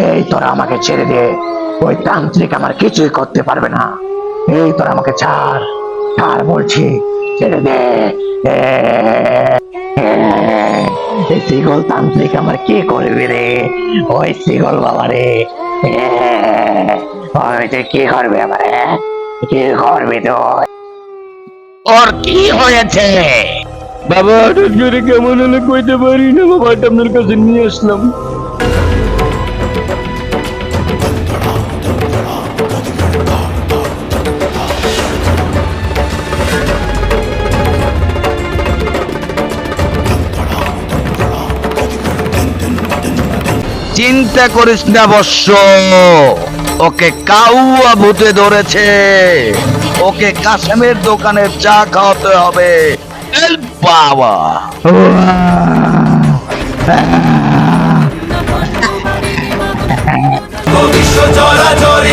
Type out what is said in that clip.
এই তোরা আমাকে ছেড়ে দে, ওই তান্ত্রিক আমার কিছুই করতে পারবে না। এই তোরা আমাকে ছাড়, ছাড় বলছি, ছেড়ে দে। এই শিগল তান্ত্রিক আমার কি করবি রে? ওই শিগল বাবা রে, ওই তুই কি করবি আমারে? কি করবি তুই? ওর কি হয়েছে? বাবা হঠাৎ করে কেমন হলে কইতে পারি না, বাবাটা আপনার কাছে নিয়ে আসলাম। চিন্তা করিস না বৎস, ওকে কাউয়া ভূতে ধরেছে, ওকে কাশেমের দোকানে চা খাওয়াতে হবে। এই বাবা, বিশ্ব চরাচরে